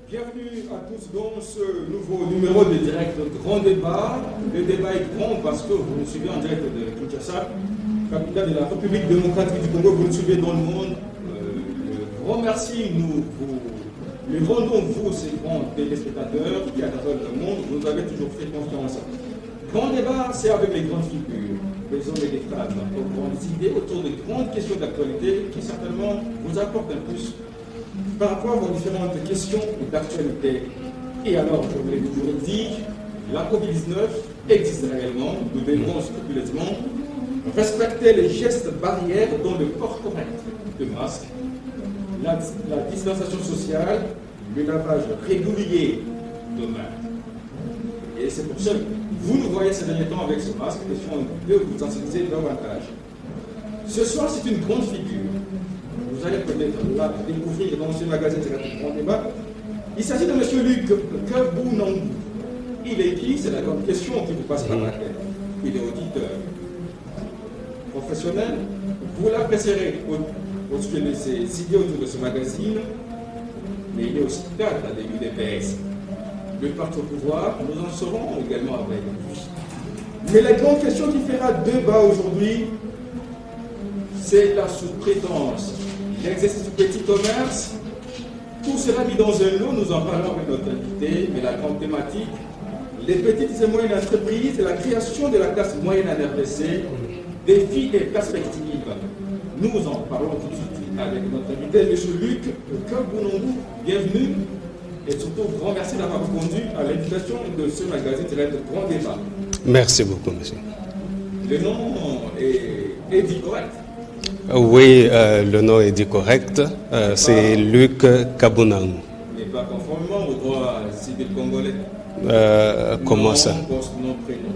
Bienvenue à tous dans ce nouveau numéro de direct Grand Débat. Le débat est grand parce que vous nous suivez en direct de Kinshasa, capitale de la République démocratique du Congo. Vous nous suivez dans le monde. Grand merci, nous rendons vous, ces grands téléspectateurs qui à travers le monde, vous nous avez toujours fait confiance. Grand Débat, c'est avec les grandes figures, les hommes et les femmes, aux grandes idées autour de grandes questions d'actualité qui certainement vous apportent un plus par rapport aux différentes questions d'actualité. Et alors, je voulais vous dire, la Covid-19 existe réellement, nous devons scrupuleusement respecter les gestes barrières dont le port correct de masque, la distanciation sociale, le lavage régulier de mains. Et c'est pour ça que vous nous voyez ces derniers temps avec ce masque, et si on peut vous sensibiliser davantage. Ce soir, c'est une grande figure. Vous allez peut-être là découvrir dans ce magazine de Grand Débat. Il s'agit de M. Luc Kabunangu. Il est qui? C'est la grande question qui vous passe par la tête. Il est auditeur professionnel. Vous l'apprécierez au sujet de ses idées autour de ce magazine. Mais il est aussi cadre de l'UDPS. Le parti au pouvoir, nous en serons également avec lui. Mais la grande question qui fera débat aujourd'hui, c'est la sous-traitance. L'exercice du petit commerce, tout sera mis dans un lot, nous en parlons avec notre invité, mais la grande thématique, les petites et moyennes entreprises et la création de la classe moyenne en RDC, défis et perspectives. Nous en parlons tout de suite avec notre invité, M. Luc Kabunangu. Bienvenue et surtout grand merci d'avoir répondu à l'invitation de ce magazine direct Grand Débat. Merci beaucoup, monsieur. Le nom est dit correct? Oui, le nom est dit correct. C'est Luc Kabunangu. Mais pas conformément au droit civil congolais. Comment nom, ça? Poste, nom, prénom.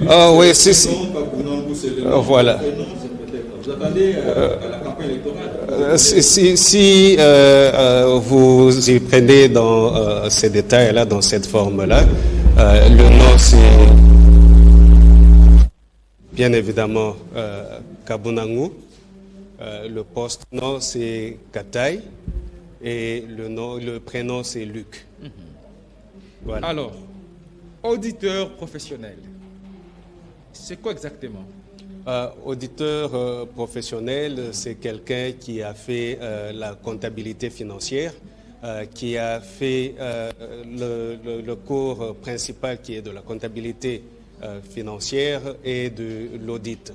Ah oui, si. Kabunangu, c'est le nom. Voilà. Prénom, c'est peut-être. Vous attendez à la campagne électorale? Si vous y prenez dans ces détails-là, dans cette forme-là, le nom c'est bien évidemment Kabunangu. Le poste nom c'est Kataï et le prénom c'est Luc. Voilà. Alors, auditeur professionnel, c'est quoi exactement? Auditeur professionnel, c'est quelqu'un qui a fait la comptabilité financière, qui a fait le cours principal qui est de la comptabilité financière et de l'audit,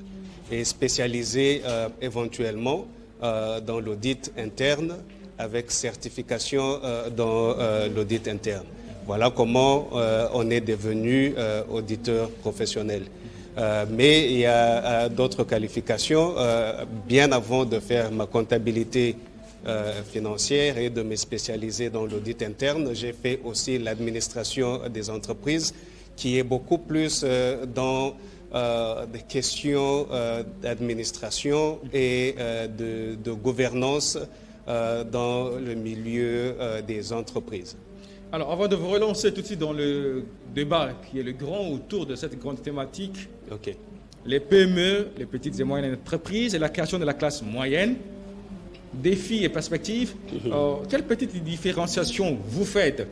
et spécialisé éventuellement dans l'audit interne avec certification dans l'audit interne. Voilà comment on est devenu auditeur professionnel. Mais il y a d'autres qualifications. Bien avant de faire ma comptabilité financière et de me spécialiser dans l'audit interne, j'ai fait aussi l'administration des entreprises, qui est beaucoup plus dans des questions d'administration et de gouvernance dans le milieu des entreprises. Alors, avant de vous relancer tout de suite dans le débat qui est le grand autour de cette grande thématique, Okay. Les PME, les petites et moyennes entreprises et la création de la classe moyenne, défis et perspectives, quelle petite différenciation vous faites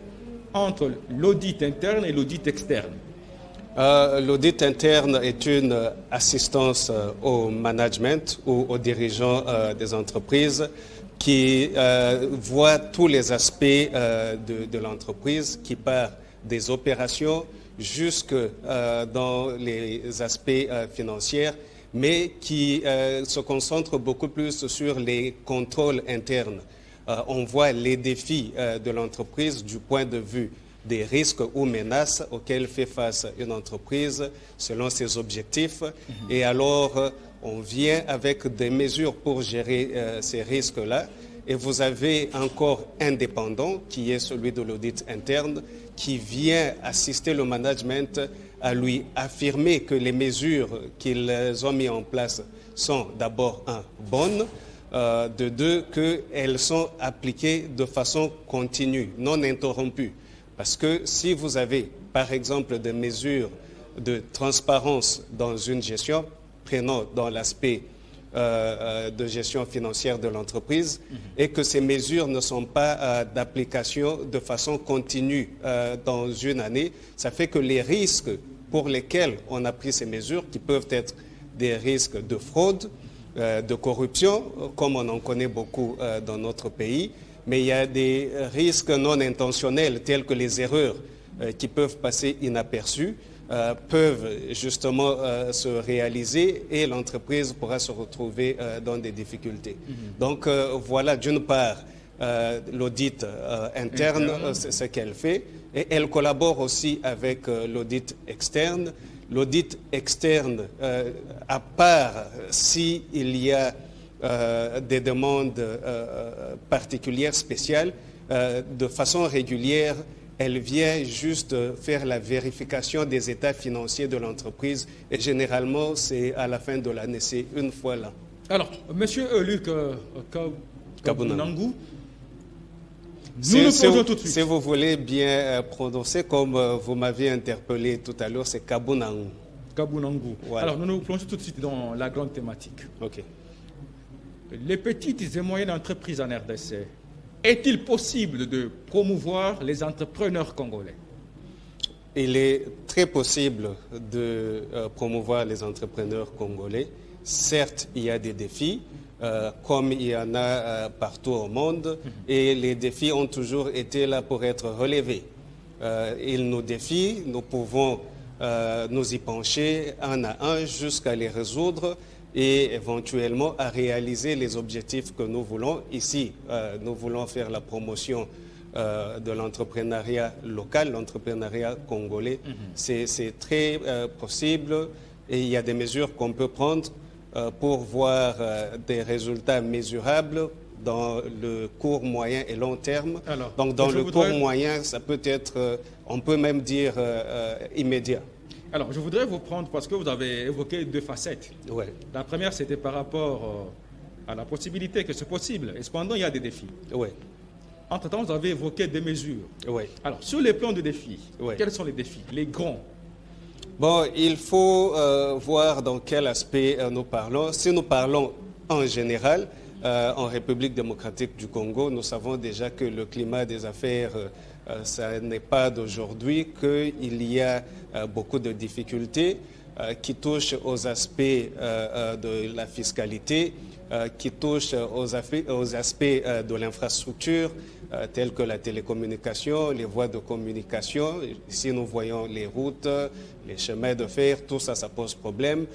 entre l'audit interne et l'audit externe? L'audit interne est une assistance au management ou aux dirigeants des entreprises qui voit tous les aspects de l'entreprise, qui part des opérations jusque dans les aspects financiers, mais qui se concentre beaucoup plus sur les contrôles internes. On voit les défis de l'entreprise du point de vue des risques ou menaces auxquels fait face une entreprise selon ses objectifs. Et alors, on vient avec des mesures pour gérer ces risques-là. Et vous avez un corps indépendant qui est celui de l'audit interne qui vient assister le management à lui affirmer que les mesures qu'ils ont mises en place sont d'abord bonnes, de deux, qu'elles sont appliquées de façon continue, non interrompue. Parce que si vous avez, par exemple, des mesures de transparence dans une gestion, prenons dans l'aspect de gestion financière de l'entreprise et que ces mesures ne sont pas d'application de façon continue dans une année. Ça fait que les risques pour lesquels on a pris ces mesures, qui peuvent être des risques de fraude, de corruption, comme on en connaît beaucoup dans notre pays, mais il y a des risques non intentionnels tels que les erreurs qui peuvent passer inaperçues, peuvent justement se réaliser et l'entreprise pourra se retrouver dans des difficultés. Donc voilà, d'une part, l'audit interne, c'est ce qu'elle fait, et elle collabore aussi avec l'audit externe. L'audit externe, à part s'il y a des demandes particulières, spéciales, de façon régulière, elle vient juste faire la vérification des états financiers de l'entreprise et généralement c'est à la fin de l'année, c'est une fois là. Alors, Monsieur Luc Kabunangu, nous posons tout de suite. Si vous voulez bien prononcer comme vous m'aviez interpellé tout à l'heure, c'est Kabunangu. Kabunangu. Voilà. Alors, nous plongeons tout de suite dans la grande thématique. OK. Les petites et moyennes entreprises en RDC. Est-il possible de promouvoir les entrepreneurs congolais? Il est très possible de promouvoir les entrepreneurs congolais. Certes, il y a des défis, comme il y en a partout au monde, et les défis ont toujours été là pour être relevés. Ils nous défient, nous pouvons nous y pencher un à un jusqu'à les résoudre et éventuellement à réaliser les objectifs que nous voulons. Ici, nous voulons faire la promotion de l'entrepreneuriat local, l'entrepreneuriat congolais. C'est très possible et il y a des mesures qu'on peut prendre pour voir des résultats mesurables dans le court, moyen et long terme. Alors, donc dans le court moyen, ça peut être, on peut même dire immédiat. Alors, je voudrais vous prendre, parce que vous avez évoqué deux facettes. Ouais. La première, c'était par rapport à la possibilité que c'est possible. Et cependant, il y a des défis. Ouais. Entre-temps, vous avez évoqué des mesures. Ouais. Alors, sur les plans de défis, ouais. Quels sont les défis, les grands? Bon, il faut voir dans quel aspect nous parlons. Si nous parlons en général, en République démocratique du Congo, nous savons déjà que le climat des affaires, ça n'est pas d'aujourd'hui, qu'il y a beaucoup de difficultés qui touchent aux aspects de la fiscalité, qui touchent aux aspects de l'infrastructure, tels que la télécommunication, les voies de communication. Ici, nous voyons les routes, les chemins de fer, tout ça, ça pose problème.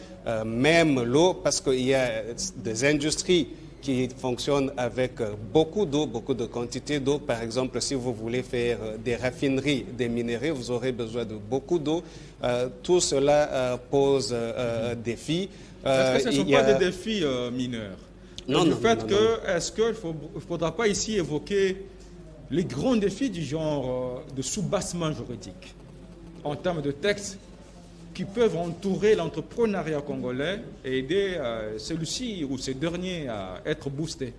Même l'eau, parce qu'il y a des industries qui fonctionnent avec beaucoup d'eau, beaucoup de quantité d'eau. Par exemple, si vous voulez faire des raffineries, des minerais, vous aurez besoin de beaucoup d'eau. Tout cela pose défi. Est-ce que ce ne sont pas des défis mineurs? Non, du fait que, est-ce qu'il ne faudra pas ici évoquer les grands défis du genre de soubassement juridique en termes de textes qui peuvent entourer l'entrepreneuriat congolais et aider celui-ci ou ces derniers à être boostés?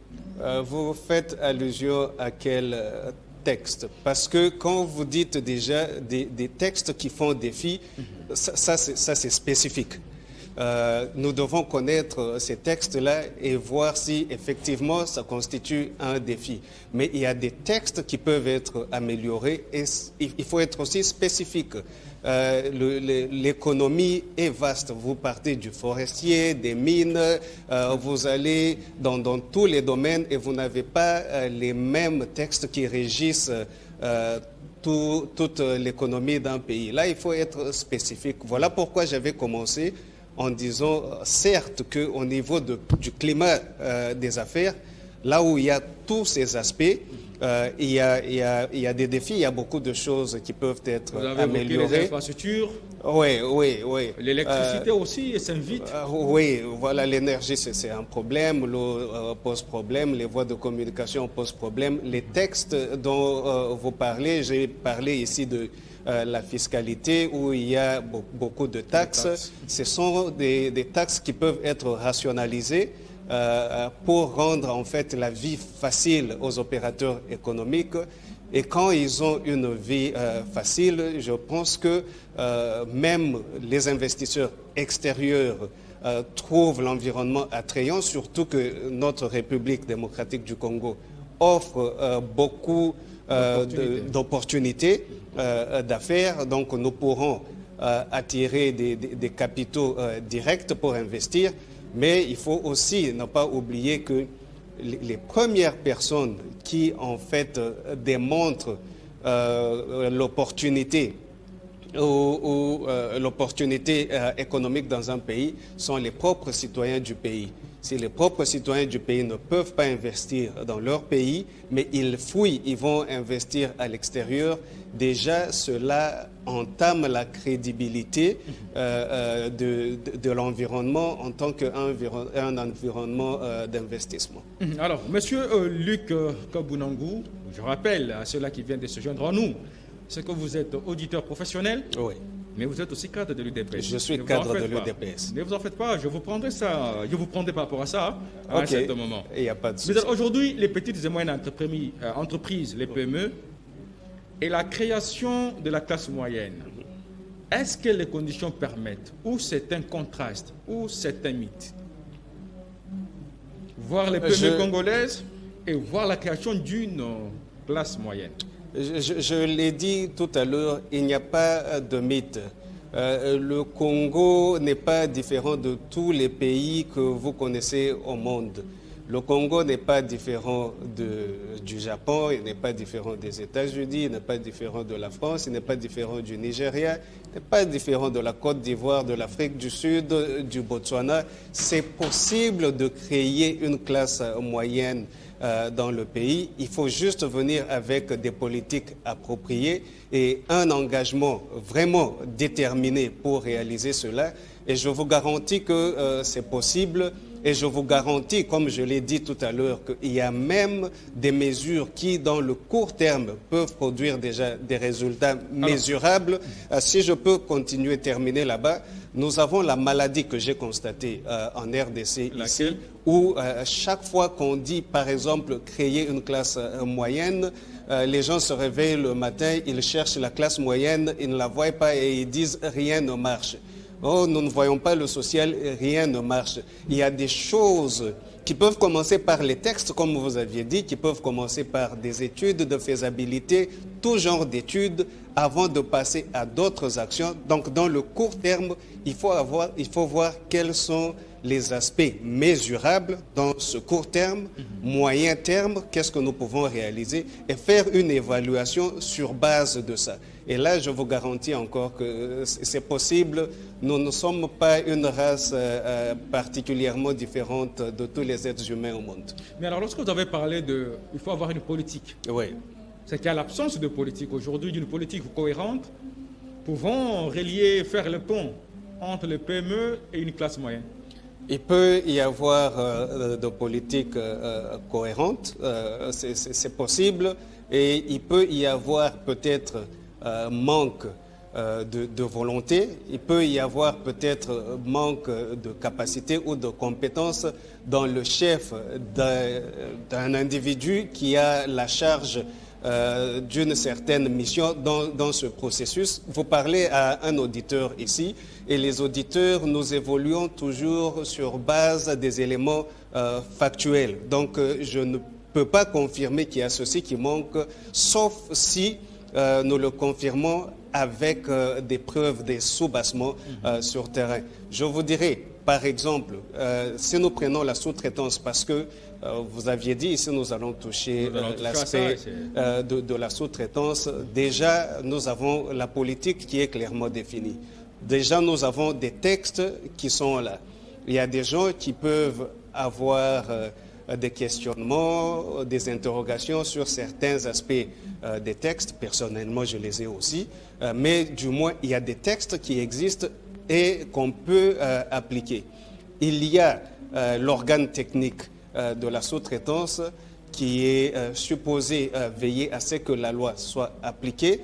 Vous faites allusion à quel texte? Parce que quand vous dites déjà des textes qui font défi, ça c'est spécifique. Nous devons connaître ces textes-là et voir si effectivement ça constitue un défi. Mais il y a des textes qui peuvent être améliorés et il faut être aussi spécifique. L'économie est vaste. Vous partez du forestier, des mines, vous allez dans tous les domaines et vous n'avez pas les mêmes textes qui régissent toute l'économie d'un pays. Là, il faut être spécifique. Voilà pourquoi j'avais commencé en disant, certes, qu'au niveau du climat des affaires, là où il y a tous ces aspects, il y a des défis, il y a beaucoup de choses qui peuvent être améliorées. Vous avez les infrastructures. Oui. L'électricité aussi s'invite. Oui, voilà, l'énergie, c'est un problème, l'eau pose problème, les voies de communication posent problème. Les textes dont vous parlez, j'ai parlé ici de la fiscalité où il y a beaucoup de taxes. Ce sont des taxes qui peuvent être rationalisées pour rendre en fait la vie facile aux opérateurs économiques. Et quand ils ont une vie facile, je pense que même les investisseurs extérieurs trouve l'environnement attrayant, surtout que notre République démocratique du Congo offre beaucoup d'opportunités d'affaires. Donc nous pourrons attirer des capitaux directs pour investir. Mais il faut aussi ne pas oublier que les premières personnes qui en fait démontrent l'opportunité ou l'opportunité économique dans un pays sont les propres citoyens du pays. Si les propres citoyens du pays ne peuvent pas investir dans leur pays, mais ils fouillent, ils vont investir à l'extérieur, déjà cela entame la crédibilité de l'environnement en tant qu'un environnement d'investissement. Alors, Monsieur Luc Kabunangu, je rappelle à ceux-là qui viennent de se joindre à nous, c'est que vous êtes auditeur professionnel. Oui. Mais vous êtes aussi cadre de l'UDPS. Je suis cadre de l'UDPS. Ne vous en faites pas, je vous prendrai ça, je vous prendrai par rapport à ça à un certain moment. Il n'y a pas de souci. Mais aujourd'hui, les petites et moyennes entreprises, les PME, et la création de la classe moyenne, est-ce que les conditions permettent, ou c'est un contraste, ou c'est un mythe? Voir les PME congolaises et voir la création d'une classe moyenne. Je l'ai dit tout à l'heure, il n'y a pas de mythe. Le Congo n'est pas différent de tous les pays que vous connaissez au monde. Le Congo n'est pas différent du Japon, il n'est pas différent des États-Unis, il n'est pas différent de la France, il n'est pas différent du Nigeria, il n'est pas différent de la Côte d'Ivoire, de l'Afrique du Sud, du Botswana. C'est possible de créer une classe moyenne dans le pays. Il faut juste venir avec des politiques appropriées et un engagement vraiment déterminé pour réaliser cela. Et je vous garantis que c'est possible. Et je vous garantis, comme je l'ai dit tout à l'heure, qu'il y a même des mesures qui, dans le court terme, peuvent produire déjà des résultats mesurables. Si je peux continuer, terminer là-bas, nous avons la maladie que j'ai constatée en RDC ici, où chaque fois qu'on dit, par exemple, créer une classe moyenne, les gens se réveillent le matin, ils cherchent la classe moyenne, ils ne la voient pas et ils disent « rien ne marche ». Oh, nous ne voyons pas le social, rien ne marche. Il y a des choses qui peuvent commencer par les textes, comme vous aviez dit, qui peuvent commencer par des études de faisabilité, tout genre d'études, avant de passer à d'autres actions. Donc, dans le court terme, il faut voir quels sont les aspects mesurables dans ce court terme, moyen terme, qu'est-ce que nous pouvons réaliser et faire une évaluation sur base de ça. Et là, je vous garantis encore que c'est possible. Nous ne sommes pas une race particulièrement différente de tous les êtres humains au monde. Mais alors, lorsque vous avez parlé il faut avoir une politique, oui. C'est qu'il y a l'absence de politique aujourd'hui, d'une politique cohérente, pouvant relier, faire le pont entre les PME et une classe moyenne. Il peut y avoir de politique cohérente, c'est possible, et il peut y avoir peut-être manque de volonté, il peut y avoir peut-être manque de capacité ou de compétences dans le chef d'un individu qui a la charge d'une certaine mission dans ce processus. Vous parlez à un auditeur ici et les auditeurs, nous évoluons toujours sur base des éléments factuels. Donc je ne peux pas confirmer qu'il y a ceci qui manque, sauf si nous le confirmons avec des preuves, des soubassements sur terrain. Je vous dirais, par exemple, si nous prenons la sous-traitance, parce que vous aviez dit, ici nous allons toucher l'aspect de la sous-traitance. Déjà, nous avons la politique qui est clairement définie. Déjà, nous avons des textes qui sont là. Il y a des gens qui peuvent avoir des questionnements, des interrogations sur certains aspects des textes. Personnellement, je les ai aussi. Mais du moins, il y a des textes qui existent et qu'on peut appliquer. Il y a l'organe technique de la sous-traitance qui est supposé veiller à ce que la loi soit appliquée,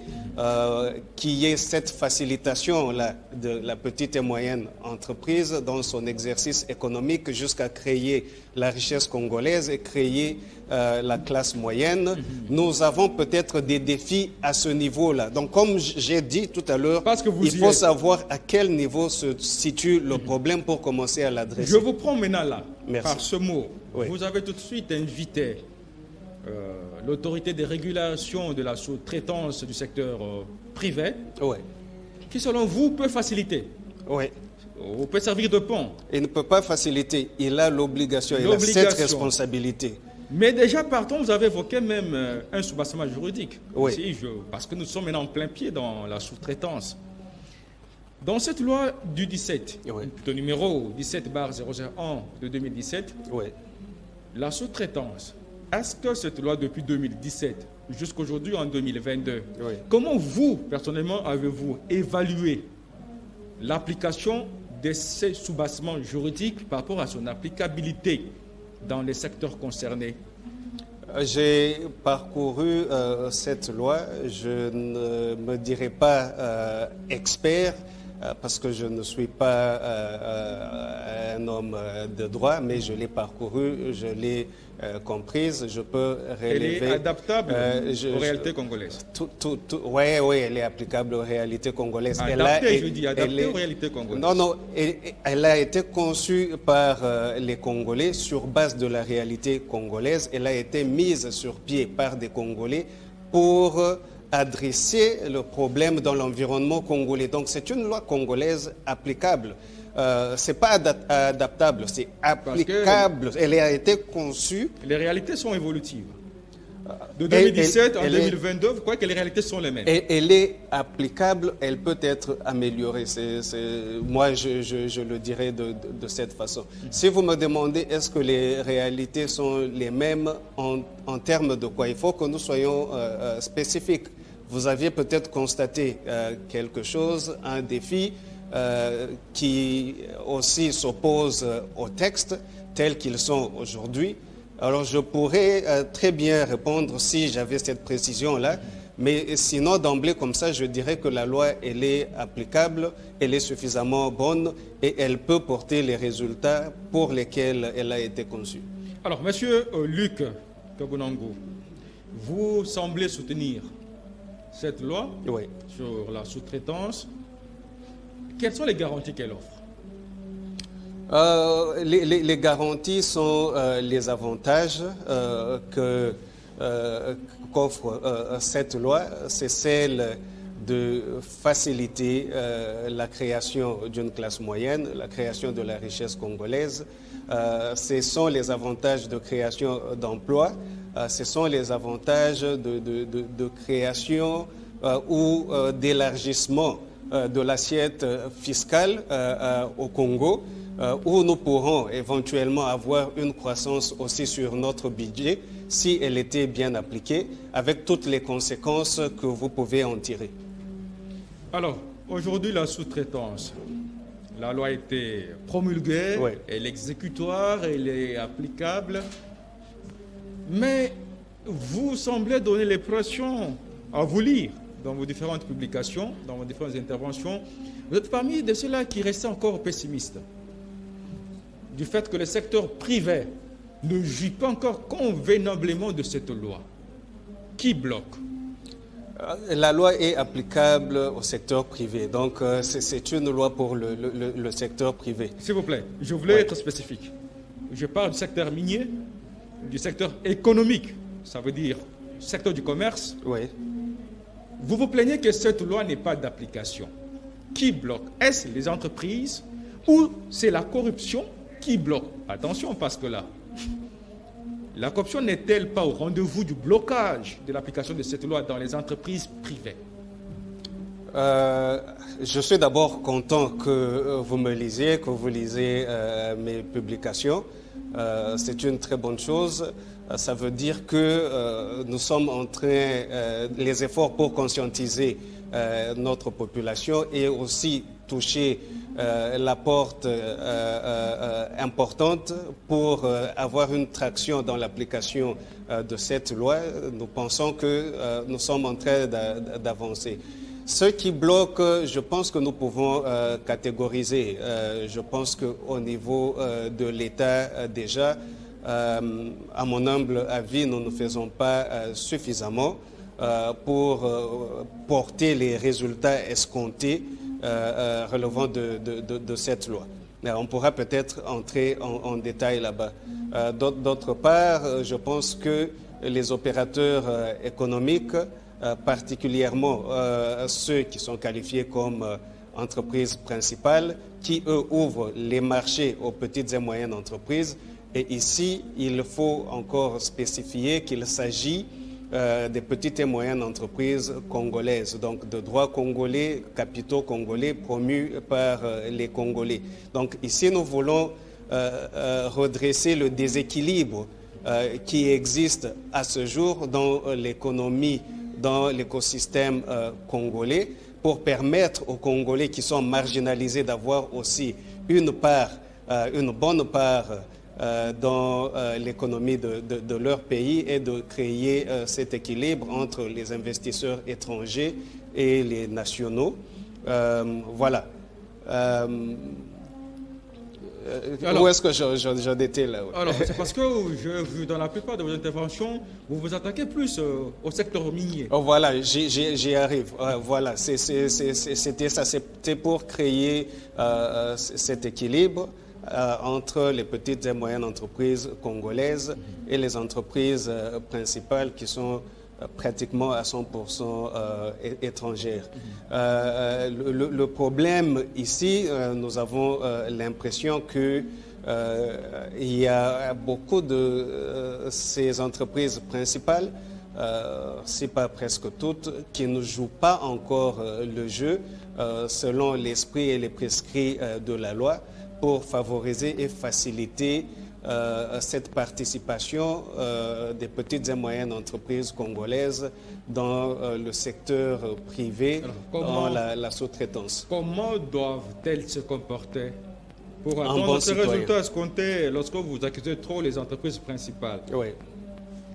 qu'il y ait cette facilitation-là de la petite et moyenne entreprise dans son exercice économique jusqu'à créer la richesse congolaise et créer la classe moyenne, nous avons peut-être des défis à ce niveau-là. Donc, comme j'ai dit tout à l'heure, il faut savoir à quel niveau se situe le problème pour commencer à l'adresser. Je vous prends maintenant là, Merci. par ce mot. Oui. Vous avez tout de suite invité l'autorité de régulation de la sous-traitance du secteur privé, Oui. qui selon vous peut faciliter, Oui. ou peut servir de pont. Il ne peut pas faciliter, il a l'obligation, il a cette responsabilité. Mais déjà, partons, vous avez évoqué même un soubassement juridique. Oui. Ici, parce que nous sommes maintenant en plein pied dans la sous-traitance. Dans cette loi du 17, Oui. de numéro 17/001 de 2017, Oui. la sous-traitance, est-ce que cette loi depuis 2017 jusqu'aujourd'hui en 2022, Oui. comment vous, personnellement, avez-vous évalué l'application de ces soubassements juridiques par rapport à son applicabilité dans les secteurs concernés? J'ai parcouru cette loi, je ne me dirais pas expert parce que je ne suis pas un homme de droit, mais je l'ai parcouru, je l'ai comprise, je peux relever... Elle est adaptable aux réalités congolaises. Oui, elle est applicable aux réalités congolaises. Adaptée, je dis, adaptée aux réalités congolaises. Non, elle a été conçue par les Congolais sur base de la réalité congolaise. Elle a été mise sur pied par des Congolais pour adresser le problème dans l'environnement congolais. Donc c'est une loi congolaise applicable. Ce n'est pas adaptable, c'est applicable. Elle a été conçue. Les réalités sont évolutives. De 2017 en 2022, vous croyez que les réalités sont les mêmes? Elle est applicable, elle peut être améliorée. Moi, je le dirais de cette façon. Si vous me demandez est-ce que les réalités sont les mêmes en termes de quoi, il faut que nous soyons spécifiques. Vous aviez peut-être constaté quelque chose, un défi qui aussi s'oppose aux textes tels qu'ils sont aujourd'hui. Alors je pourrais très bien répondre si j'avais cette précision-là, mais sinon d'emblée comme ça, je dirais que la loi, elle est applicable, elle est suffisamment bonne et elle peut porter les résultats pour lesquels elle a été conçue. Alors, Monsieur Luc Kabunango, vous semblez soutenir cette loi Oui. sur la sous-traitance. Quelles sont les garanties qu'elle offre? Les garanties sont les avantages qu'offre cette loi. C'est celle de faciliter la création d'une classe moyenne, la création de la richesse congolaise. Ce sont les avantages de création d'emplois. Ce sont les avantages de création ou d'élargissement de l'assiette fiscale au Congo, où nous pourrons éventuellement avoir une croissance aussi sur notre budget si elle était bien appliquée, avec toutes les conséquences que vous pouvez en tirer. Alors, aujourd'hui, la sous-traitance, la loi a été promulguée, oui. Elle est exécutoire, elle est applicable, mais vous semblez donner l'impression, à vous lire dans vos différentes publications, dans vos différentes interventions, vous êtes parmi de ceux-là qui restent encore pessimistes du fait que le secteur privé ne jouit pas encore convenablement de cette loi. Qui bloque? La loi est applicable au secteur privé, donc c'est une loi pour le secteur privé. S'il vous plaît, je voulais être spécifique. Je parle du secteur minier, du secteur économique, ça veut dire secteur du commerce. Oui. Vous vous plaignez que cette loi n'est pas d'application. Qui bloque? Est-ce les entreprises ou c'est la corruption qui bloque? Attention, parce que là, la corruption n'est-elle pas au rendez-vous du blocage de l'application de cette loi dans les entreprises privées? Je suis d'abord content que vous me lisiez, que vous lisez mes publications. C'est une très bonne chose. Ça veut dire que nous sommes en train, les efforts pour conscientiser notre population et aussi toucher la porte importante pour avoir une traction dans l'application de cette loi. Nous pensons que nous sommes en train d'avancer. Ce qui bloque, je pense que nous pouvons catégoriser. Je pense qu'au niveau de l'État, déjà, à mon humble avis, nous ne faisons pas suffisamment pour porter les résultats escomptés relevant de cette loi. On pourra peut-être entrer en détail là-bas. D'autre part, je pense que les opérateurs économiques, particulièrement ceux qui sont qualifiés comme entreprises principales, qui, eux, ouvrent les marchés aux petites et moyennes entreprises. Et ici, il faut encore spécifier qu'il s'agit des petites et moyennes entreprises congolaises, donc de droit congolais, capitaux congolais promus par les Congolais. Donc ici, nous voulons redresser le déséquilibre qui existe à ce jour dans l'économie, dans l'écosystème congolais, pour permettre aux Congolais qui sont marginalisés d'avoir aussi une bonne part dans l'économie de leur pays et de créer cet équilibre entre les investisseurs étrangers et les nationaux. Voilà. Alors, où est-ce que j'en étais là? Alors, c'est parce que dans la plupart de vos interventions, vous vous attaquez plus au secteur minier. Oh, voilà, j'y arrive. Voilà, c'était ça. C'était pour créer cet équilibre entre les petites et moyennes entreprises congolaises et les entreprises principales qui sont pratiquement à 100% étrangères. Le problème ici, nous avons l'impression que il y a beaucoup de ces entreprises principales, si pas presque toutes, qui ne jouent pas encore le jeu selon l'esprit et les prescrits de la loi pour favoriser et faciliter cette participation des petites et moyennes entreprises congolaises dans le secteur privé, dans la sous-traitance. Comment doivent-elles se comporter pour Un attendre bon ces citoyen. résultats escomptés lorsque vous accusez trop les entreprises principales? Oui.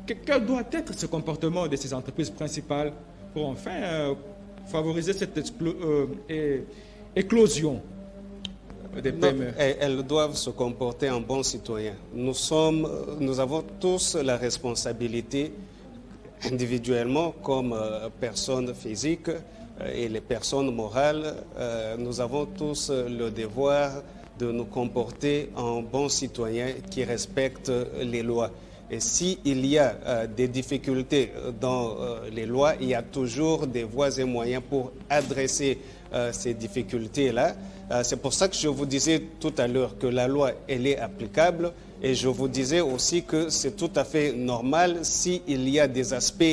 Quel doit être ce comportement de ces entreprises principales pour enfin favoriser cette éclosion des Non, PME? elles doivent se comporter en bons citoyens. Nous avons tous la responsabilité, individuellement, comme personnes physiques et les personnes morales, nous avons tous le devoir de nous comporter en bons citoyens qui respectent les lois. Et s'il y a des difficultés dans les lois, il y a toujours des voies et moyens pour adresser ces difficultés-là. C'est pour ça que je vous disais tout à l'heure que la loi, elle est applicable. Et je vous disais aussi que c'est tout à fait normal s'il y a des aspects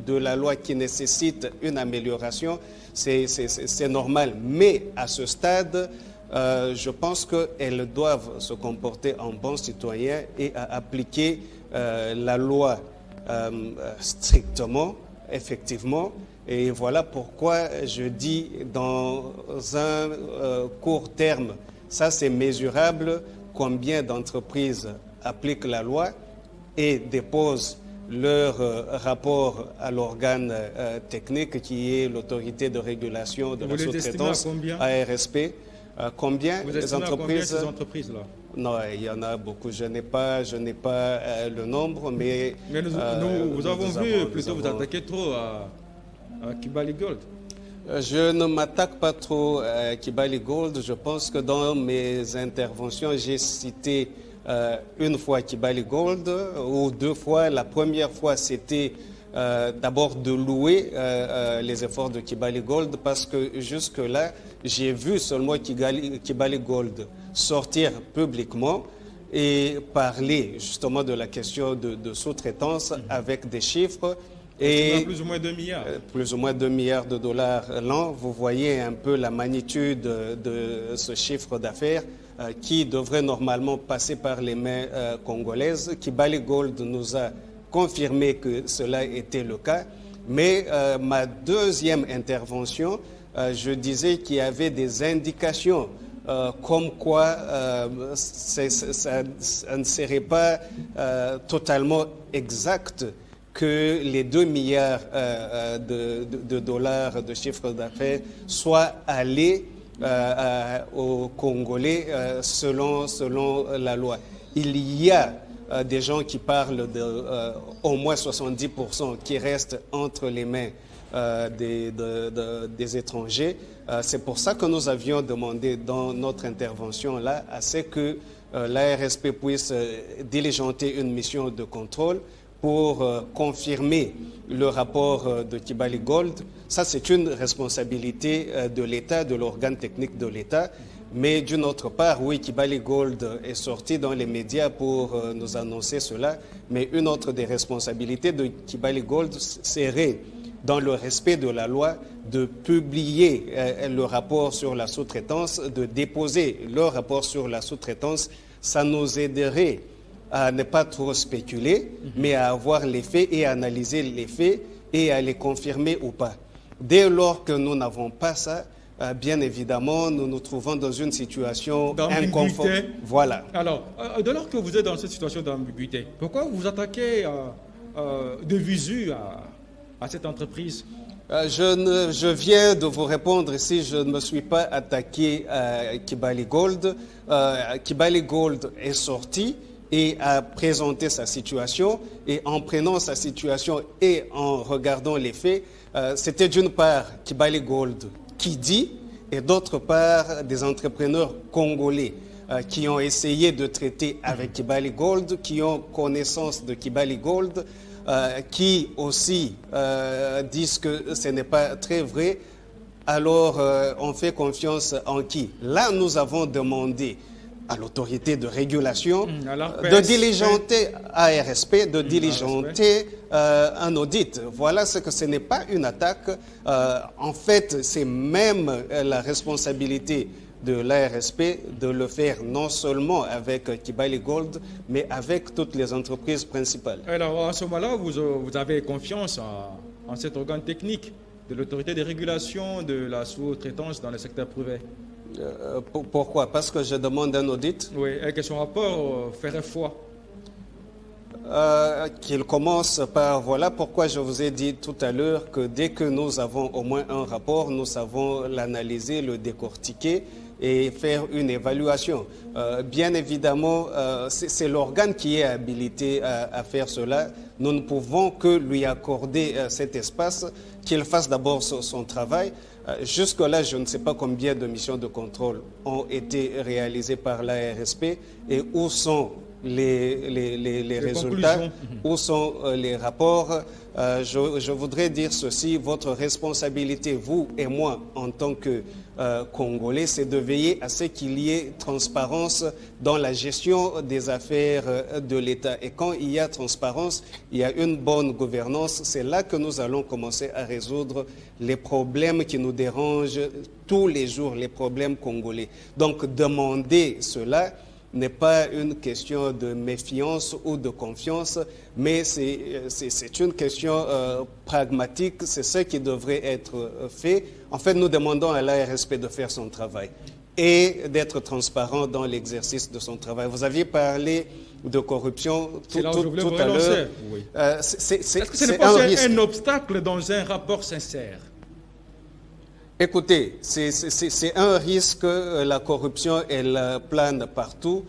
de la loi qui nécessitent une amélioration, c'est normal. Mais à ce stade, je pense qu'elles doivent se comporter en bons citoyens et à appliquer la loi strictement, effectivement. Et voilà pourquoi je dis dans un court terme, ça c'est mesurable, combien d'entreprises appliquent la loi et déposent leur rapport à l'organe technique qui est l'autorité de régulation de la sous-traitance, ARSP. Combien Vous les estimez entreprises? à combien ces entreprises-là? Non, il y en a beaucoup. Je n'ai pas le nombre, mais nous avons vu plutôt vous attaquer trop à Kibali Gold. Je ne m'attaque pas trop à Kibali Gold. Je pense que dans mes interventions, j'ai cité une fois Kibali Gold ou deux fois. La première fois, c'était d'abord de louer les efforts de Kibali Gold parce que jusque-là, j'ai vu seulement Kibali Gold sortir publiquement et parler justement de la question de sous-traitance avec des chiffres. Et plus ou moins 2 milliards. Plus ou moins 2 milliards de dollars l'an. Vous voyez un peu la magnitude de ce chiffre d'affaires qui devrait normalement passer par les mains congolaises. Kibali Gold nous a confirmé que cela était le cas. Mais ma deuxième intervention, je disais qu'il y avait des indications comme quoi ça ne serait pas totalement exact que les 2 milliards de dollars de chiffre d'affaires soient allés aux Congolais selon la loi. Il y a des gens qui parlent de au moins 70% qui restent entre les mains des étrangers. C'est pour ça que nous avions demandé dans notre intervention là à ce que l'ARSP puisse diligenter une mission de contrôle pour confirmer le rapport de Kibali Gold. Ça, c'est une responsabilité de l'État, de l'organe technique de l'État. Mais d'une autre part, oui, Kibali Gold est sorti dans les médias pour nous annoncer cela. Mais une autre des responsabilités de Kibali Gold serait, dans le respect de la loi, de publier le rapport sur la sous-traitance, de déposer le rapport sur la sous-traitance. Ça nous aiderait à ne pas trop spéculer, mais à avoir les faits et à analyser les faits et à les confirmer ou pas. Dès lors que nous n'avons pas ça, bien évidemment, nous nous trouvons dans une situation inconfortable. Voilà. Alors, dès lors que vous êtes dans cette situation d'ambiguïté, pourquoi vous attaquez de visu à cette entreprise? Je viens de vous répondre ici, je ne me suis pas attaqué à Kibali Gold. Kibali Gold est sorti et a présenté sa situation. Et en prenant sa situation et en regardant les faits, c'était d'une part Kibali Gold qui dit, et d'autre part des entrepreneurs congolais qui ont essayé de traiter avec Kibali Gold, qui ont connaissance de Kibali Gold, qui aussi disent que ce n'est pas très vrai. Alors on fait confiance en qui? Là, nous avons demandé à l'autorité de régulation de diligenter ARSP, de diligenter un audit. Voilà ce que ce n'est pas une attaque. En fait, c'est même la responsabilité de l'ARSP de le faire non seulement avec Kibali Gold, mais avec toutes les entreprises principales. Alors, à ce moment-là, vous avez confiance en cet organe technique de l'autorité de régulation de la sous-traitance dans le secteur privé? Pourquoi? Parce que je demande un audit. Oui, et que son rapport ferait foi. Qu'il commence par, voilà pourquoi je vous ai dit tout à l'heure que dès que nous avons au moins un rapport, nous savons l'analyser, le décortiquer et faire une évaluation. Bien évidemment, c'est l'organe qui est habilité à faire cela. Nous ne pouvons que lui accorder cet espace, qu'il fasse d'abord son travail. Jusque-là, je ne sais pas combien de missions de contrôle ont été réalisées par l'ARSP et où sont les résultats, où sont les rapports. Je voudrais dire ceci, votre responsabilité, vous et moi, en tant que Congolais, c'est de veiller à ce qu'il y ait transparence dans la gestion des affaires de l'État. Et quand il y a transparence, il y a une bonne gouvernance. C'est là que nous allons commencer à résoudre les problèmes qui nous dérangent tous les jours, les problèmes congolais. Donc, demander cela n'est pas une question de méfiance ou de confiance, mais c'est une question pragmatique, c'est ce qui devrait être fait. En fait, nous demandons à l'ARSP de faire son travail et d'être transparent dans l'exercice de son travail. Vous aviez parlé de corruption tout à l'heure. Oui. Est-ce que ce n'est pas un obstacle dans un rapport sincère? Écoutez, c'est un risque, la corruption, elle plane partout.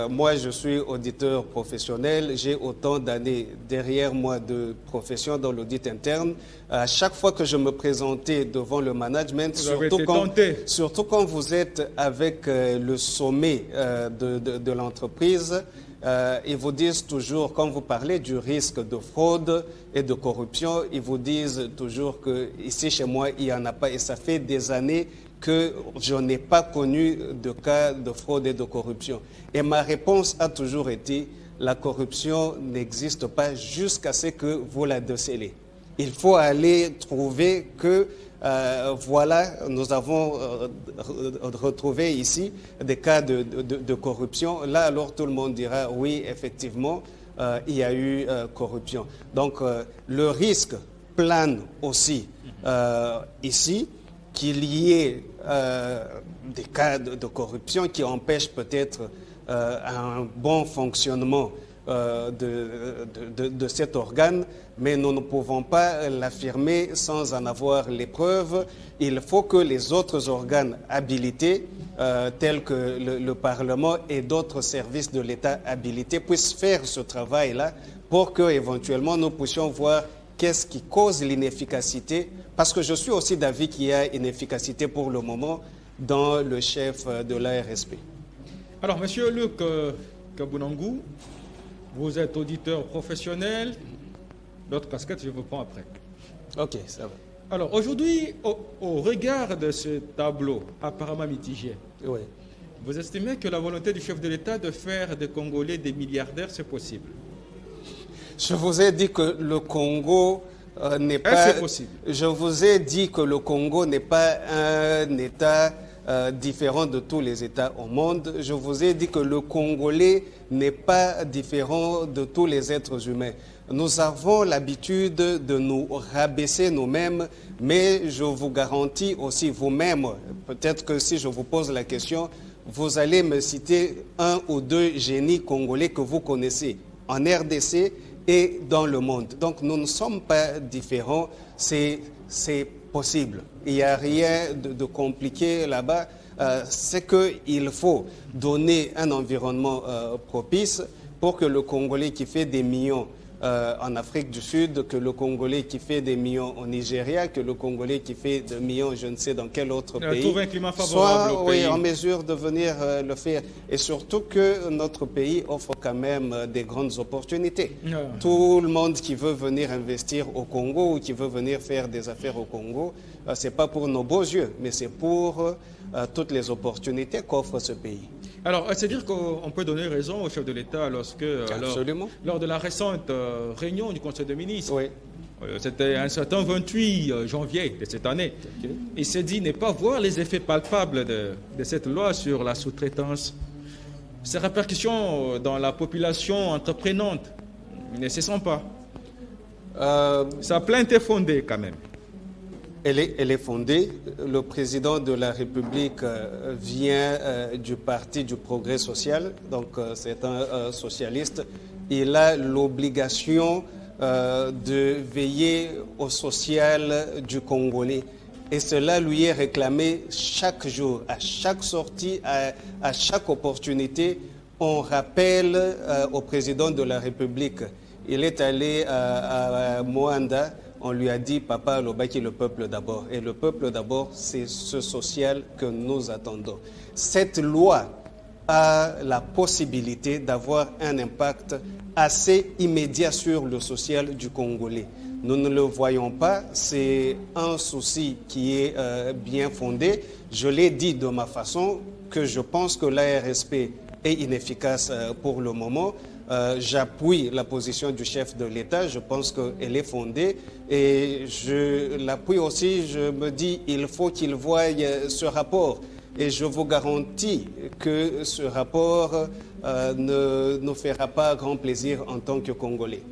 Moi, je suis auditeur professionnel, j'ai autant d'années derrière moi de profession dans l'audit interne. À chaque fois que je me présentais devant le management, surtout quand vous êtes avec le sommet de l'entreprise, ils vous disent toujours, quand vous parlez du risque de fraude et de corruption, ils vous disent toujours que ici chez moi, il n'y en a pas. Et ça fait des années que je n'ai pas connu de cas de fraude et de corruption. Et ma réponse a toujours été, la corruption n'existe pas jusqu'à ce que vous la décelez. Il faut aller trouver que voilà, nous avons retrouvé ici des cas de corruption. Là, alors, tout le monde dira, oui, effectivement, il y a eu corruption. Donc, le risque plane aussi ici qu'il y ait des cas de corruption qui empêchent peut-être un bon fonctionnement de cet organe, mais nous ne pouvons pas l'affirmer sans en avoir les preuves. Il faut que les autres organes habilités, tels que le Parlement et d'autres services de l'État habilités, puissent faire ce travail-là pour que éventuellement nous puissions voir qu'est-ce qui cause l'inefficacité, parce que je suis aussi d'avis qu'il y a une efficacité pour le moment dans le chef de l'ARSP. Alors, Monsieur Luc Kabunangu, vous êtes auditeur professionnel. L'autre casquette, je vous prends après. Ok, ça va. Alors, aujourd'hui, au regard de ce tableau apparemment mitigé, Oui. vous estimez que la volonté du chef de l'État de faire des Congolais des milliardaires, c'est possible? Je vous ai dit que le Congo n'est pas... C'est possible? Je vous ai dit que le Congo n'est pas un État différent de tous les États au monde. Je vous ai dit que le Congolais n'est pas différent de tous les êtres humains. Nous avons l'habitude de nous rabaisser nous-mêmes, mais je vous garantis aussi vous-même, peut-être que si je vous pose la question, vous allez me citer un ou deux génies congolais que vous connaissez en RDC et dans le monde. Donc nous ne sommes pas différents, c'est possible. Il n'y a rien de compliqué là-bas. C'est qu'il faut donner un environnement propice pour que le Congolais qui fait des millions en Afrique du Sud, que le Congolais qui fait des millions au Nigeria, que le Congolais qui fait des millions je ne sais dans quel autre pays, trouve un climat favorable soit au pays. en mesure de venir le faire. Et surtout que notre pays offre quand même des grandes opportunités. Tout le monde qui veut venir investir au Congo ou qui veut venir faire des affaires au Congo, ce n'est pas pour nos beaux yeux, mais c'est pour toutes les opportunités qu'offre ce pays. Alors, c'est-à-dire qu'on peut donner raison au chef de l'État lorsque, lors de la récente réunion du Conseil des ministres, oui. C'était un certain 28 janvier de cette année, il s'est dit ne pas voir les effets palpables de cette loi sur la sous-traitance. Ces répercussions dans la population entreprenante ne se sont pas. Sa plainte est fondée quand même. Elle est fondée. Le président de la République vient du Parti du Progrès social, donc c'est un socialiste. Il a l'obligation de veiller au social du Congolais. Et cela lui est réclamé chaque jour, à chaque sortie, à chaque opportunité. On rappelle au président de la République. Il est allé à Moanda. On lui a dit, papa, Lobaki, le peuple d'abord. Et le peuple d'abord, c'est ce social que nous attendons. Cette loi a la possibilité d'avoir un impact assez immédiat sur le social du Congolais. Nous ne le voyons pas, c'est un souci qui est bien fondé. Je l'ai dit de ma façon que je pense que l'ARSP est inefficace pour le moment. J'appuie la position du chef de l'État, je pense qu'elle est fondée et je l'appuie aussi, je me dis il faut qu'il voie ce rapport et je vous garantis que ce rapport ne nous fera pas grand plaisir en tant que Congolais.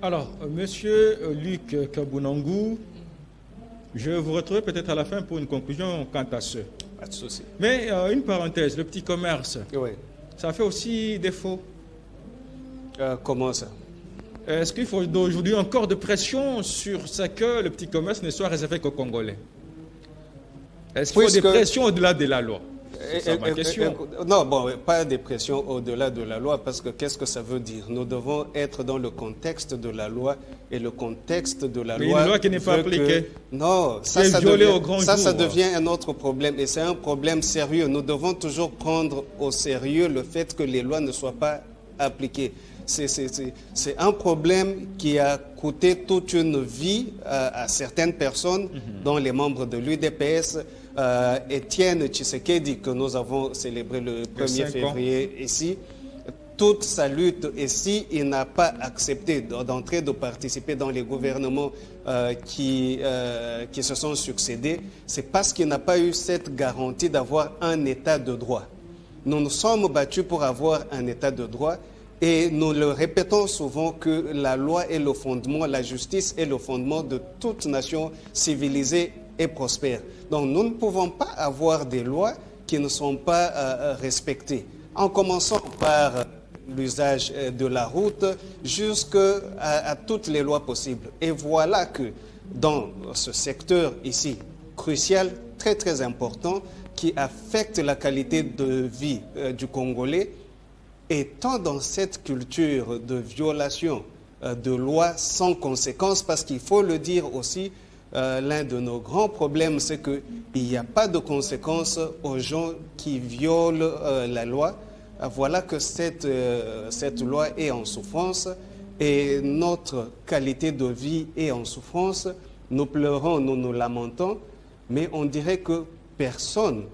Alors, Monsieur Luc Kabunangu, je vous retrouverai peut-être à la fin pour une conclusion quant à ce. Pas de souci. Mais une parenthèse, le petit commerce. Oui. Ça fait aussi défaut. Comment ça? Est-ce qu'il faut aujourd'hui encore de pression sur ce que le petit commerce ne soit réservé qu'aux Congolais? Est-ce qu'il faut des pressions au-delà de la loi? C'est ma question. Non, bon, pas des pressions au-delà de la loi, parce que qu'est-ce que ça veut dire? Nous devons être dans le contexte de la loi, et le contexte de la loi... Mais une loi qui n'est pas appliquée. Non, ça devient un autre problème, et c'est un problème sérieux. Nous devons toujours prendre au sérieux le fait que les lois ne soient pas appliquées. C'est un problème qui a coûté toute une vie à certaines personnes, dont les membres de l'UDPS, Étienne Tshisekedi, que nous avons célébré le 1er février ici. Toute sa lutte ici, il n'a pas accepté d'entrer, de participer dans les gouvernements qui se sont succédés. C'est parce qu'il n'a pas eu cette garantie d'avoir un état de droit. Nous nous sommes battus pour avoir un état de droit. Et nous le répétons souvent que la loi est le fondement, la justice est le fondement de toute nation civilisée et prospère. Donc nous ne pouvons pas avoir des lois qui ne sont pas respectées. En commençant par l'usage de la route, jusqu'à toutes les lois possibles. Et voilà que dans ce secteur ici, crucial, très très important, qui affecte la qualité de vie du Congolais, étant dans cette culture de violation de lois sans conséquence, parce qu'il faut le dire aussi, l'un de nos grands problèmes, c'est qu'il n'y a pas de conséquences aux gens qui violent la loi. Voilà que cette loi est en souffrance et notre qualité de vie est en souffrance. Nous pleurons, nous nous lamentons, mais on dirait que personne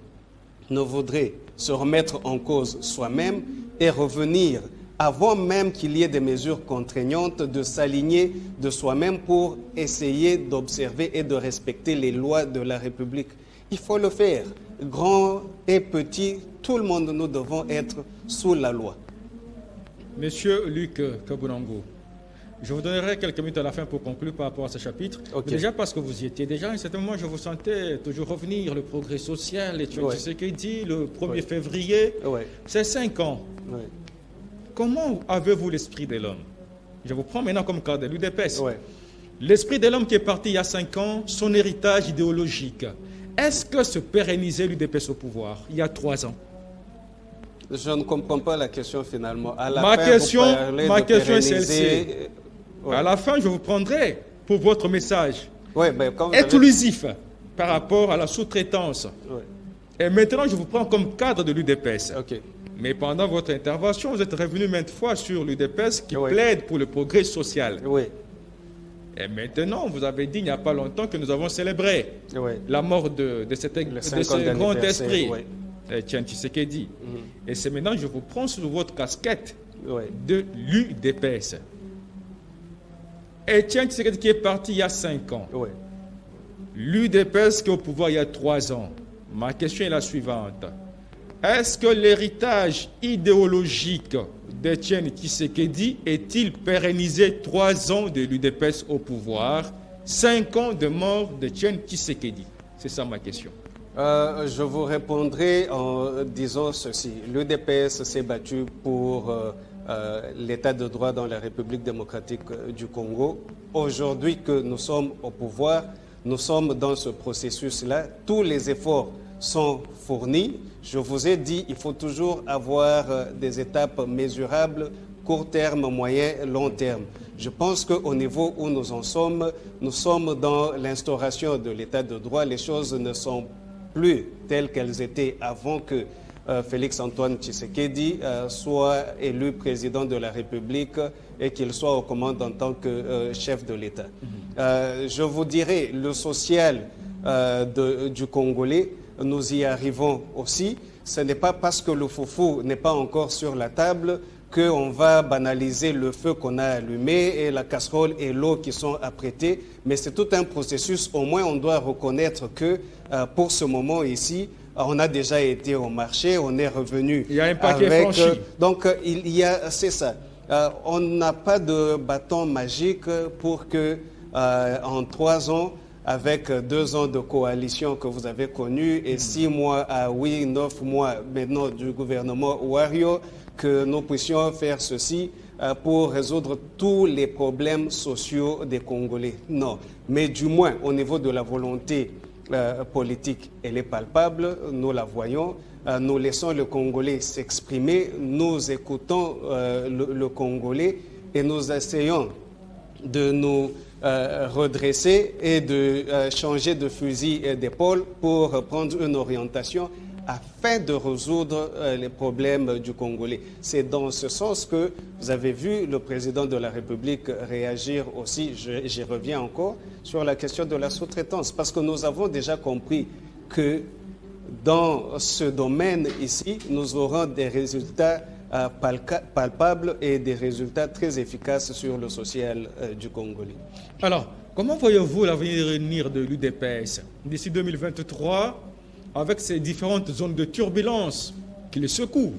ne voudrait se remettre en cause soi-même et revenir, avant même qu'il y ait des mesures contraignantes, de s'aligner de soi-même pour essayer d'observer et de respecter les lois de la République. Il faut le faire. Grand et petit, tout le monde, nous devons être sous la loi. Monsieur Luc Kabunango, je vous donnerai quelques minutes à la fin pour conclure par rapport à ce chapitre. Okay. Déjà parce que vous y étiez déjà, à un certain moment, je vous sentais toujours revenir, le progrès social, et tu sais ce qu'il dit, le 1er février, c'est 5 ans. Ouais. Comment avez-vous l'esprit de l'homme? Je vous prends maintenant comme cas de l'UDPS. L'esprit de l'homme qui est parti il y a 5 ans, son héritage idéologique, est-ce que se pérenniser l'UDPS au pouvoir il y a 3 ans? Je ne comprends pas la question finalement. À la ma fin, question est celle-ci. À la fin, je vous prendrai pour votre message exclusif par rapport à la sous-traitance. Et maintenant, je vous prends comme cadre de l'UDPS. Mais pendant votre intervention, vous êtes revenu maintes fois sur l'UDPS qui plaide pour le progrès social. Et maintenant, vous avez dit il n'y a pas longtemps que nous avons célébré la mort de ce grand esprit, Etienne Tshisekedi. Et c'est maintenant que je vous prends sous votre casquette de l'UDPS. Etienne Tshisekedi qui est parti il y a 5 ans. L'UDPS qui est au pouvoir il y a 3 ans. Ma question est la suivante. Est-ce que l'héritage idéologique d'Etienne Tshisekedi est-il pérennisé 3 ans de l'UDPS au pouvoir, 5 ans de mort d'Etienne Tshisekedi? C'est ça ma question. Je vous répondrai en disant ceci. L'UDPS s'est battu pour l'état de droit dans la République démocratique du Congo. Aujourd'hui que nous sommes au pouvoir, nous sommes dans ce processus-là. Tous les efforts sont fournis. Je vous ai dit, il faut toujours avoir des étapes mesurables, court terme, moyen, long terme. Je pense qu'au niveau où nous en sommes, nous sommes dans l'instauration de l'état de droit. Les choses ne sont plus telles qu'elles étaient avant que Félix-Antoine Tshisekedi soit élu président de la République et qu'il soit aux commandes en tant que chef de l'État. Je vous dirais, le social du Congolais, nous y arrivons aussi. Ce n'est pas parce que le foufou n'est pas encore sur la table qu'on va banaliser le feu qu'on a allumé et la casserole et l'eau qui sont apprêtées, mais c'est tout un processus. Au moins, on doit reconnaître que pour ce moment ici, on a déjà été au marché, on est revenu. Il y a un paquet franchi. Donc, c'est ça. On n'a pas de bâton magique pour que en 3 ans, avec 2 ans de coalition que vous avez connue et 6 mois 9 mois maintenant du gouvernement Wario, que nous puissions faire ceci pour résoudre tous les problèmes sociaux des Congolais. Non, mais du moins au niveau de la volonté politique, elle est palpable, nous la voyons. Nous laissons le Congolais s'exprimer, nous écoutons le Congolais et nous essayons de nous redresser et de changer de fusil d'épaule pour prendre une orientation afin de résoudre les problèmes du Congolais. C'est dans ce sens que vous avez vu le président de la République réagir aussi, j'y reviens encore, sur la question de la sous-traitance, parce que nous avons déjà compris que dans ce domaine ici, nous aurons des résultats palpables et des résultats très efficaces sur le social du Congolais. Alors, comment voyez-vous l'avenir de l'UDPS d'ici 2023 avec ces différentes zones de turbulence qui le secouent?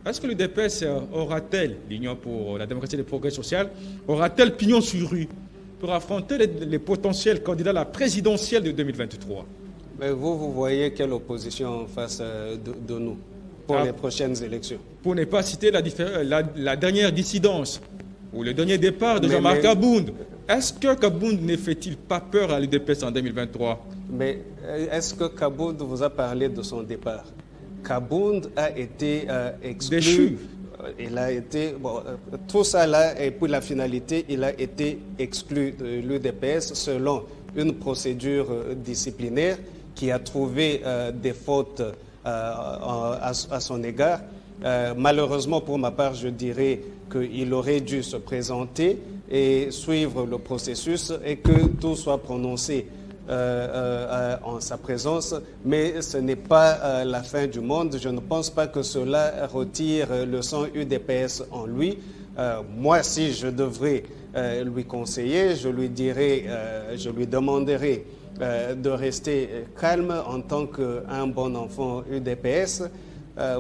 Est-ce que l'UDPS aura-t-elle, l'Union pour la démocratie et le progrès social, aura-t-elle pignon sur rue pour affronter les potentiels candidats à la présidentielle de 2023? Mais vous voyez quelle opposition en face de nous? pour les prochaines élections. Pour ne pas citer la dernière dissidence ou le dernier départ de Mais- Jean-Marc mais- Kabound. Est-ce que Kabound ne fait-il pas peur à l'UDPS en 2023? Mais est-ce que Kabound vous a parlé de son départ? Kabound a été exclu. Déchu. Il a été, tout ça là, et pour la finalité, il a été exclu de l'UDPS selon une procédure disciplinaire qui a trouvé des fautes à son égard. Malheureusement, pour ma part, je dirais qu'il aurait dû se présenter et suivre le processus et que tout soit prononcé en sa présence, mais ce n'est pas la fin du monde. Je ne pense pas que cela retire le sang UDPS en lui. Moi, si je devrais lui conseiller, je lui dirais, je lui demanderais de rester calme en tant qu'un bon enfant UDPS.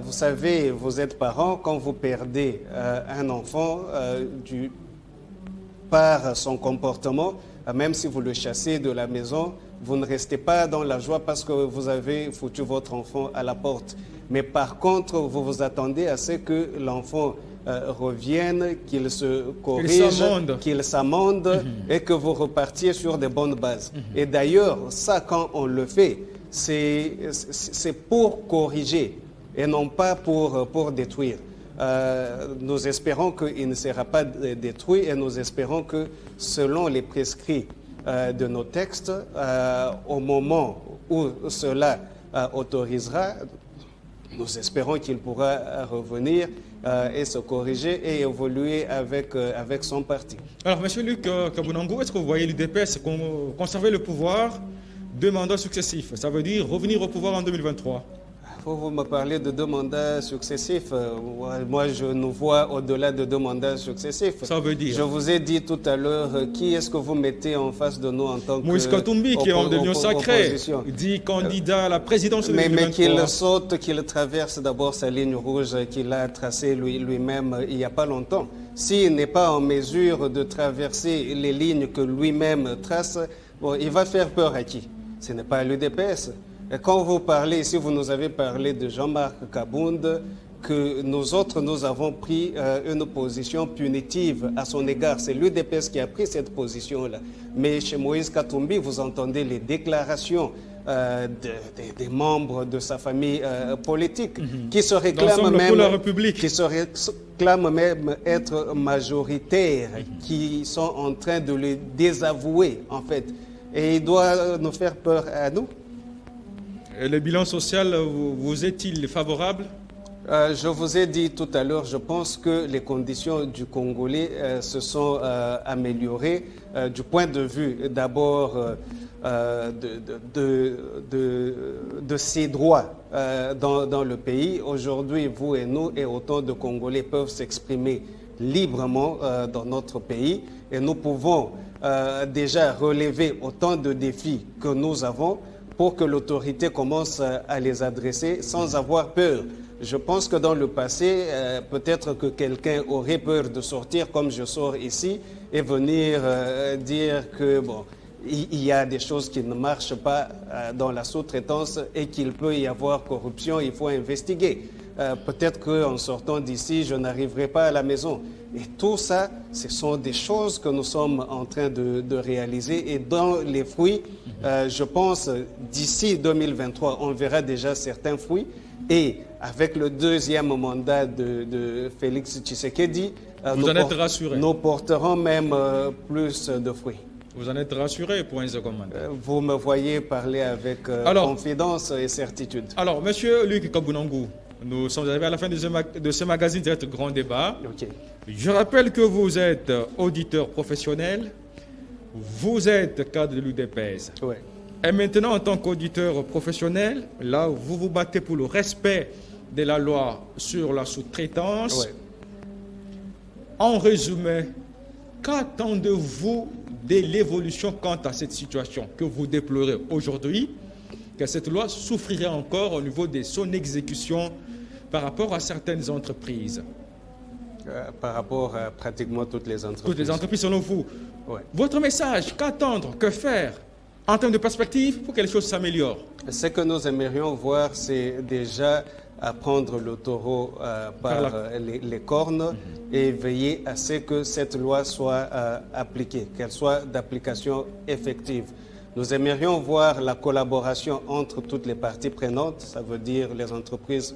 Vous savez, vous êtes parents, quand vous perdez un enfant par son comportement, même si vous le chassez de la maison, vous ne restez pas dans la joie parce que vous avez foutu votre enfant à la porte. Mais par contre, vous vous attendez à ce que l'enfant revienne, qu'il se corrige, qu'il s'amende et que vous repartiez sur de bonnes bases. Et d'ailleurs, ça, quand on le fait, c'est pour corriger et non pas pour détruire. Nous espérons qu'il ne sera pas détruit et nous espérons que selon les prescrits de nos textes, au moment où cela autorisera, nous espérons qu'il pourra revenir et se corriger et évoluer avec son parti. Alors, M. Luc Kabunango, est-ce que vous voyez l'UDPS conserver le pouvoir 2 mandats successifs? Ça veut dire revenir au pouvoir en 2023? Vous me parlez de 2 mandats successifs. Moi, je nous vois au-delà de 2 mandats successifs. Ça veut dire? Je vous ai dit tout à l'heure, qui est-ce que vous mettez en face de nous en tant que Moïse Katumbi, qui est membre de l'Union Sacrée, opposition. dit candidat à la présidence de Mais 2023. qu'il saute, qu'il traverse d'abord sa ligne rouge qu'il a tracée lui-même il n'y a pas longtemps. S'il n'est pas en mesure de traverser les lignes que lui-même trace, il va faire peur à qui? Ce n'est pas à l'UDPS. Et quand vous parlez ici, vous nous avez parlé de Jean-Marc Kabound, que nous autres, nous avons pris une position punitive à son égard. C'est l'UDPS qui a pris cette position-là. Mais chez Moïse Katumbi, vous entendez les déclarations des membres de sa famille politique qui se réclament même être majoritaires, qui sont en train de le désavouer en fait. Et il doit nous faire peur à nous. Et le bilan social, vous est-il favorable? Je vous ai dit tout à l'heure, je pense que les conditions du Congolais se sont améliorées du point de vue d'abord de ses droits dans le pays. Aujourd'hui, vous et nous et autant de Congolais peuvent s'exprimer librement dans notre pays et nous pouvons déjà relever autant de défis que nous avons pour que l'autorité commence à les adresser sans avoir peur. Je pense que dans le passé, peut-être que quelqu'un aurait peur de sortir comme je sors ici et venir dire que bon, il y a des choses qui ne marchent pas dans la sous-traitance et qu'il peut y avoir corruption, il faut investiguer. Peut-être qu'en sortant d'ici, je n'arriverai pas à la maison. Et tout ça, ce sont des choses que nous sommes en train de réaliser. Et dans les fruits, je pense, d'ici 2023, on verra déjà certains fruits. Et avec le 2e mandat de Félix Tshisekedi, nous porterons même plus de fruits. Vous en êtes rassuré pour un second mandat? Vous me voyez parler avec confidence et certitude. Alors, Monsieur Luc Kabunango, nous sommes arrivés à la fin de ce magazine Direct Grand Débat. Okay. Je rappelle que vous êtes auditeur professionnel, vous êtes cadre de l'UDPS. Ouais. Et maintenant, en tant qu'auditeur professionnel, là, vous vous battez pour le respect de la loi sur la sous-traitance. Ouais. En résumé, qu'attendez-vous de l'évolution quant à cette situation que vous déplorez aujourd'hui, que cette loi souffrirait encore au niveau de son exécution par rapport à certaines entreprises? Par rapport à pratiquement toutes les entreprises. Toutes les entreprises, selon vous. Ouais. Votre message, qu'attendre, que faire en termes de perspective pour que les choses s'améliorent? Ce que nous aimerions voir, c'est déjà à prendre le taureau par les cornes et veiller à ce que cette loi soit appliquée, qu'elle soit d'application effective. Nous aimerions voir la collaboration entre toutes les parties prenantes, ça veut dire les entreprises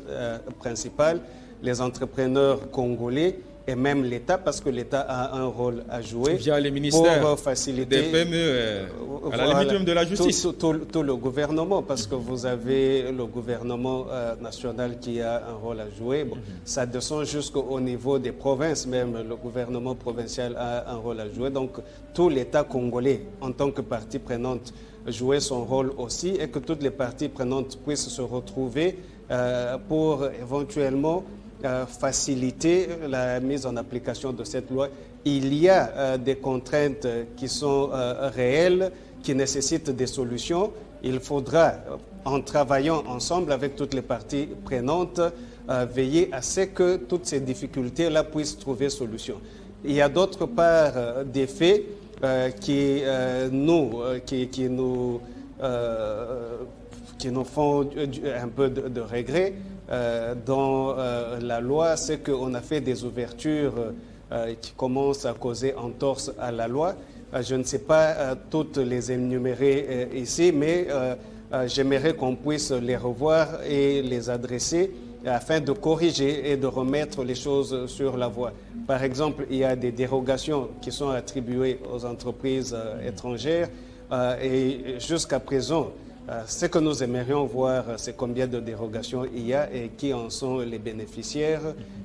principales, les entrepreneurs congolais et même l'État, parce que l'État a un rôle à jouer via les ministères pour faciliter des PME, à la limite même de la justice. Tout le gouvernement, parce que vous avez le gouvernement national qui a un rôle à jouer. Bon, ça descend jusqu'au niveau des provinces, même le gouvernement provincial a un rôle à jouer. Donc tout l'État congolais, en tant que partie prenante, jouer son rôle aussi, et que toutes les parties prenantes puissent se retrouver pour éventuellement faciliter la mise en application de cette loi. Il y a des contraintes qui sont réelles, qui nécessitent des solutions. Il faudra, en travaillant ensemble avec toutes les parties prenantes, veiller à ce que toutes ces difficultés-là puissent trouver solution. Il y a d'autre part des faits qui nous font un peu de regret dans la loi, c'est qu'on a fait des ouvertures qui commencent à causer entorse à la loi. Je ne sais pas toutes les énumérer ici, mais j'aimerais qu'on puisse les revoir et les adresser afin de corriger et de remettre les choses sur la voie. Par exemple, il y a des dérogations qui sont attribuées aux entreprises étrangères et jusqu'à présent, ce que nous aimerions voir, c'est combien de dérogations il y a et qui en sont les bénéficiaires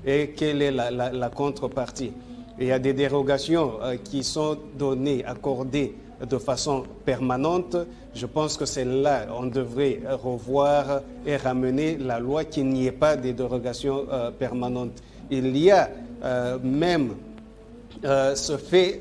et quelle est la contrepartie. Il y a des dérogations qui sont données, accordées de façon permanente. Je pense que celle-là, on devrait revoir et ramener la loi qu'il n'y ait pas de dérogations permanentes. Il y a même ce fait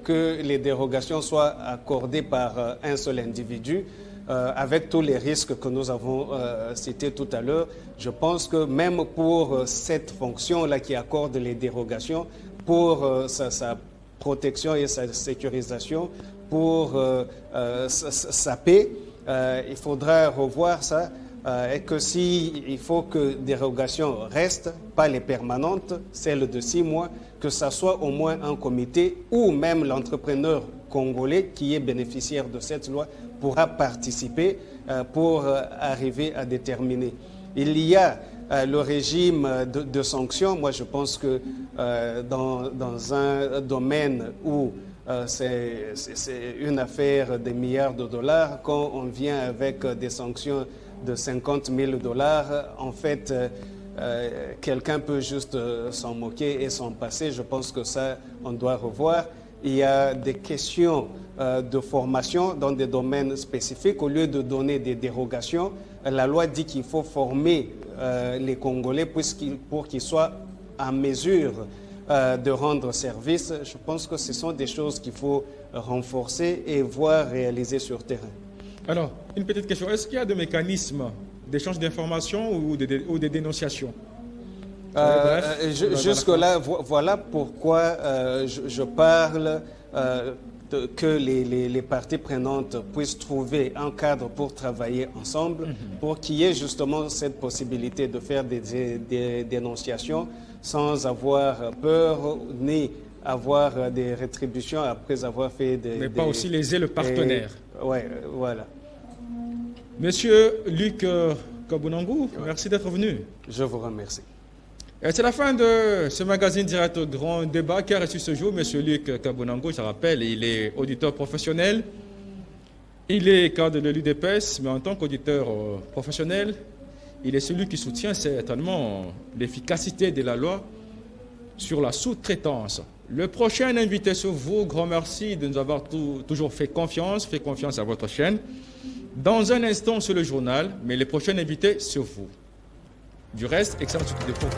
que les dérogations soient accordées par un seul individu. Avec tous les risques que nous avons cités tout à l'heure, je pense que même pour cette fonction-là qui accorde les dérogations, pour sa protection et sa sécurisation, pour sa paix, il faudra revoir ça et que il faut que des dérogations restent, pas les permanentes, celles de 6 mois, que ça soit au moins un comité ou même l'entrepreneur congolais qui est bénéficiaire de cette loi pourra participer pour arriver à déterminer. Il y a le régime de sanctions. Moi, je pense que dans un domaine où c'est une affaire des milliards de dollars, quand on vient avec des sanctions de 50 000 $, en fait, quelqu'un peut juste s'en moquer et s'en passer. Je pense que ça, on doit revoir. Il y a des questions de formation dans des domaines spécifiques. Au lieu de donner des dérogations, la loi dit qu'il faut former les Congolais pour qu'ils soient en mesure de rendre service. Je pense que ce sont des choses qu'il faut renforcer et voir réaliser sur terrain. Alors, une petite question. Est-ce qu'il y a des mécanismes d'échange d'informations ou des dénonciations? Jusque-là, voilà pourquoi je parle que les parties prenantes puissent trouver un cadre pour travailler ensemble, pour qu'il y ait justement cette possibilité de faire des dénonciations sans avoir peur ni avoir des rétributions après avoir fait mais pas aussi léser le partenaire. Oui, voilà. Monsieur Luc Kabunangu, merci d'être venu. Je vous remercie. C'est la fin de ce magazine direct Grand Débat qui a reçu ce jour M. Luc Kabunangu. Je rappelle, il est auditeur professionnel. Il est cadre de l'UDPS, mais en tant qu'auditeur professionnel, il est celui qui soutient certainement l'efficacité de la loi sur la sous-traitance. Le prochain invité sur vous, grand merci de nous avoir toujours fait confiance à votre chaîne. Dans un instant sur le journal, mais les prochains invités sur vous. Du reste, excellente suite de cours.